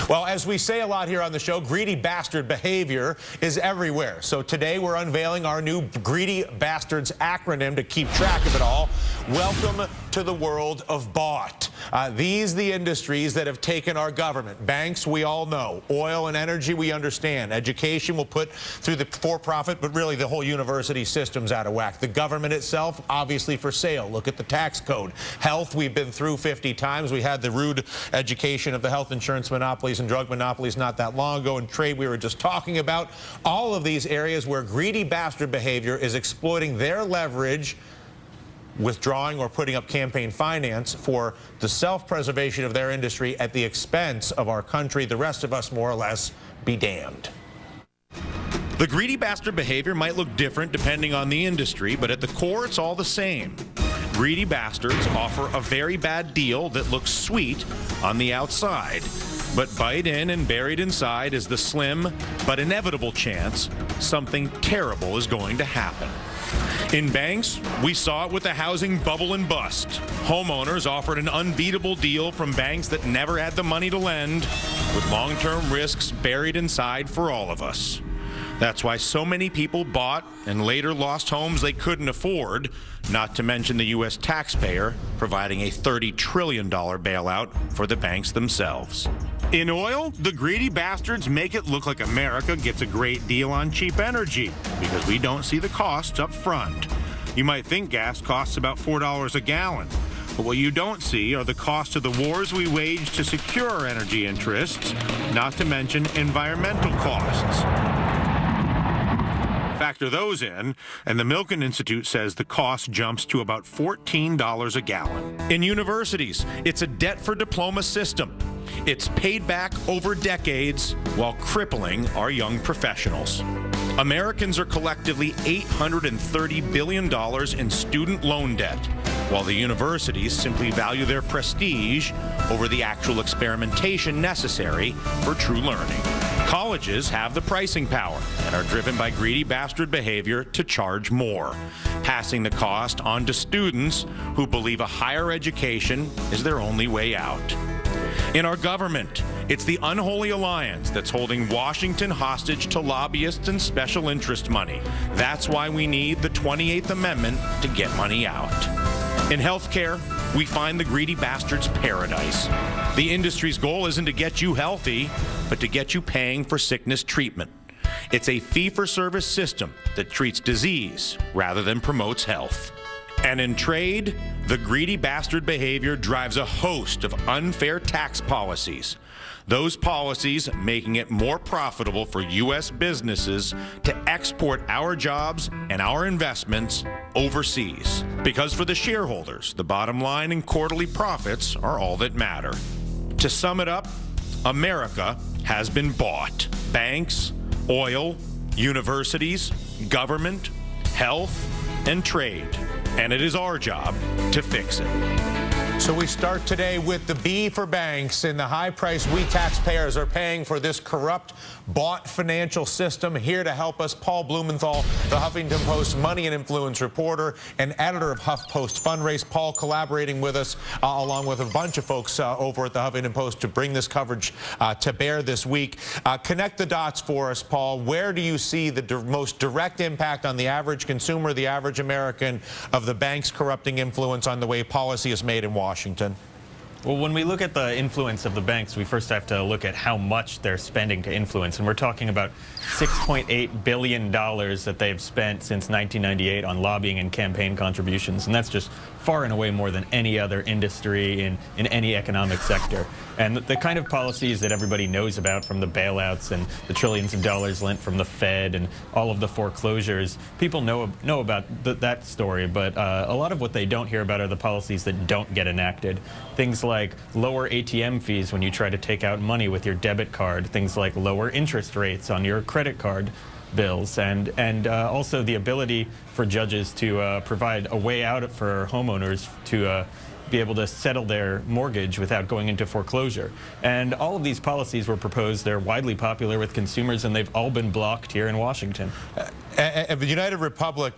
Well, as we say a lot here on the show, greedy bastard behavior is everywhere. So today we're unveiling our new Greedy Bastards acronym to keep track of it all. Welcome to the world of B.O.U.G.H.T. These the industries that have taken our government. Banks, we all know. Oil and energy, we understand. Education, we'll put through the for-profit, but really the whole university system's out of whack. The government itself, obviously for sale. Look at the tax code. Health, we've been through 50 times. We had the rude education of the health insurance monopolies and drug monopolies not that long ago. And trade, we were just talking about. All of these areas where greedy bastard behavior is exploiting their leverage, withdrawing or putting up campaign finance for the self-preservation of their industry at the expense of our country. The rest of us, more or less, be damned. The greedy bastard behavior might look different depending on the industry, but at the core, it's all the same. Greedy bastards offer a very bad deal that looks sweet on the outside, but bite in and buried inside is the slim but inevitable chance something terrible is going to happen. In banks, we saw it with the housing bubble and bust. Homeowners offered an unbeatable deal from banks that never had the money to lend, with long-term risks buried inside for all of us. That's why so many people bought and later lost homes they couldn't afford, not to mention the U.S. taxpayer providing a $30 trillion bailout for the banks themselves. In oil, the greedy bastards make it look like America gets a great deal on cheap energy because we don't see the costs up front. You might think gas costs about $4 a gallon, but what you don't see are the costs of the wars we wage to secure our energy interests, not to mention environmental costs. Factor those in, and the Milken Institute says the cost jumps to about $14 a gallon. In universities, it's a debt for diploma system. It's paid back over decades while crippling our young professionals. Americans are collectively $830 billion in student loan debt, while the universities simply value their prestige over the actual experimentation necessary for true learning. Colleges have the pricing power and are driven by greedy bastard behavior to charge more, passing the cost on to students who believe a higher education is their only way out. In our government, it's the unholy alliance that's holding Washington hostage to lobbyists and special interest money. That's why we need the 28th Amendment to get money out. In healthcare, we find the greedy bastard's paradise. The industry's goal isn't to get you healthy, but to get you paying for sickness treatment. It's a fee-for-service system that treats disease rather than promotes health. And in trade, the greedy bastard behavior drives a host of unfair tax policies. Those policies making it more profitable for U.S. businesses to export our jobs and our investments overseas. Because for the shareholders, the bottom line and quarterly profits are all that matter. To sum it up, America has been bought. Banks, oil, universities, government, health, and trade. And it is our job to fix it. So we start today with the B for banks and the high price we taxpayers are paying for this corrupt, bought financial system. Here to help us, Paul Blumenthal, the Huffington Post money and influence reporter and editor of HuffPost Fundraise. Paul collaborating with us along with a bunch of folks over at the Huffington Post to bring this coverage to bear this week. Connect the dots for us, Paul. Where do you see the most direct impact on the average consumer, the average American, of the bank's corrupting influence on the way policy is made in Washington? Well, when we look at the influence of the banks, we first have to look at how much they're spending to influence. And we're talking about $6.8 billion that they've spent since 1998 on lobbying and campaign contributions. And that's just far and away more than any other industry in any economic sector. And the kind of policies that everybody knows about, from the bailouts and the trillions of dollars lent from the Fed and all of the foreclosures, people know about that story. But a lot of what they don't hear about are the policies that don't get enacted. Things like lower ATM fees when you try to take out money with your debit card. Things like lower interest rates on your credit card bills, and also the ability for judges to provide a way out for homeowners to be able to settle their mortgage without going into foreclosure. And all of these policies were proposed. They're widely popular with consumers, and they've all been blocked here in Washington. The United Republic,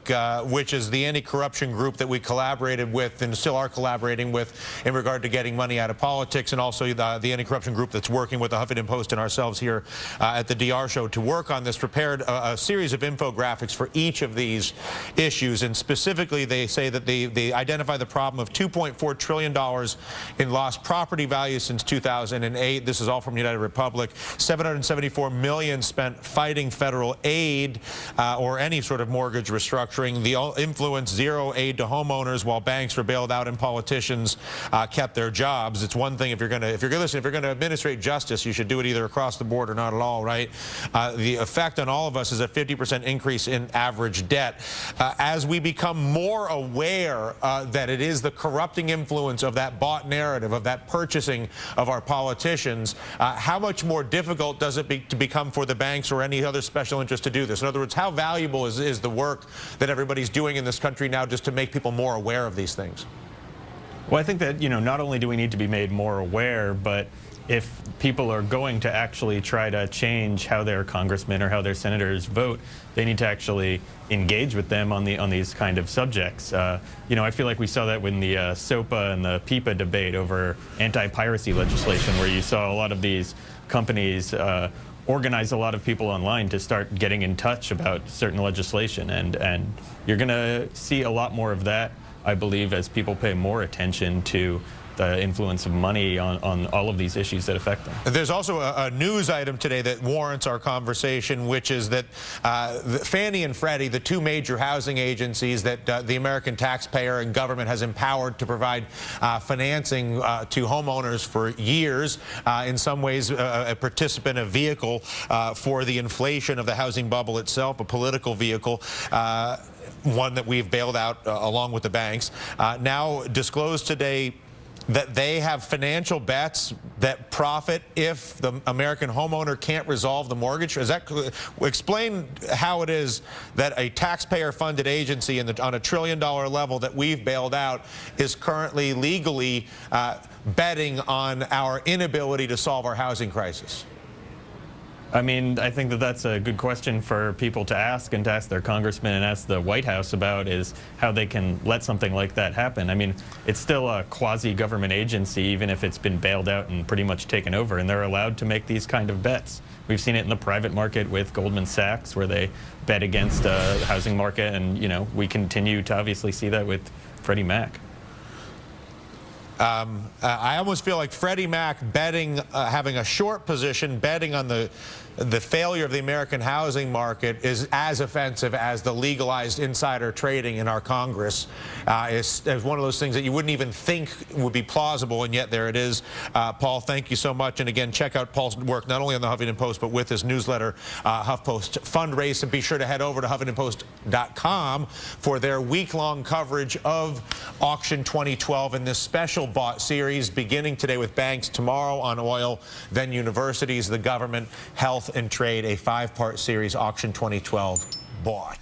which is the anti-corruption group that we collaborated with and still are collaborating with in regard to getting money out of politics, and also the anti-corruption group that's working with the Huffington Post and ourselves here at the DR Show to work on this, prepared a series of infographics for each of these issues. And specifically, they say that they identify the problem of $2.4 trillion in lost property value since 2008. This is all from United Republic. $774 million spent fighting federal aid or any sort of mortgage restructuring. The influence, zero aid to homeowners while banks were bailed out and politicians kept their jobs. It's one thing if you're going to administrate justice, you should do it either across the board or not at all, right? The effect on all of us is a 50% increase in average debt. As we become more aware that it is the corrupting influence of that bought narrative, of that purchasing of our politicians, how much more difficult does it become for the banks or any other special interest to do this? In other words, how valuable is the work that everybody's doing in this country now just to make people more aware of these things? Well, I think that, not only do we need to be made more aware, but if people are going to actually try to change how their congressmen or how their senators vote, they need to actually engage with them on these kind of subjects. I feel like we saw that when the SOPA and the PIPA debate over anti-piracy legislation, where you saw a lot of these companies organize a lot of people online to start getting in touch about certain legislation, and you're going to see a lot more of that, I believe, as people pay more attention to the influence of money on all of these issues that affect them. There's also a news item today that warrants our conversation, which is that Fannie and Freddie, the two major housing agencies that the American taxpayer and government has empowered to provide financing to homeowners for years, in some ways a participant, a vehicle for the inflation of the housing bubble itself, a political vehicle, one that we've bailed out along with the banks, now disclosed today that they have financial bets that profit if the American homeowner can't resolve the mortgage. Explain how it is that a taxpayer-funded agency on a $1 trillion level that we've bailed out is currently legally betting on our inability to solve our housing crisis. I mean, I think that that's a good question for people to ask, and to ask their congressmen and ask the White House about, is how they can let something like that happen. I mean, it's still a quasi-government agency, even if it's been bailed out and pretty much taken over, and they're allowed to make these kind of bets. We've seen it in the private market with Goldman Sachs, where they bet against the housing market, and, we continue to obviously see that with Freddie Mac. I almost feel like Freddie Mac betting, having a short position, betting on the failure of the American housing market is as offensive as the legalized insider trading in our Congress. Is one of those things that you wouldn't even think would be plausible, and yet there it is. Paul, thank you so much. And again, check out Paul's work not only on the Huffington Post, but with his newsletter, HuffPost Fundraise. And be sure to head over to HuffingtonPost.com for their week-long coverage of Auction 2012 in this special bought series, beginning today with banks, tomorrow on oil, then universities, the government, health, and trade, a 5-part series, Auction 2012 Bought.